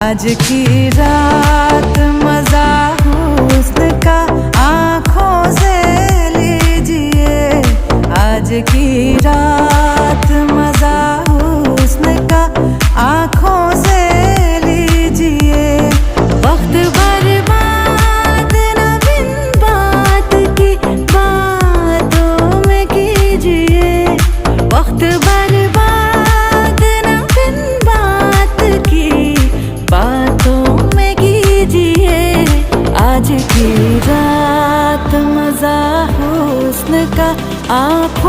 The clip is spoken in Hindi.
आज की रात मजा हुस्न का आँखों से लीजिए। आज की रात मजा हुस्न का आँखों से लीजिए। वक्त बर्बाद न बिन बात की बातों में कीजिए। वक्त बर्बाद न बिन बात की बातों में कीजिए। आज की रात मजा हुस्न का आँखों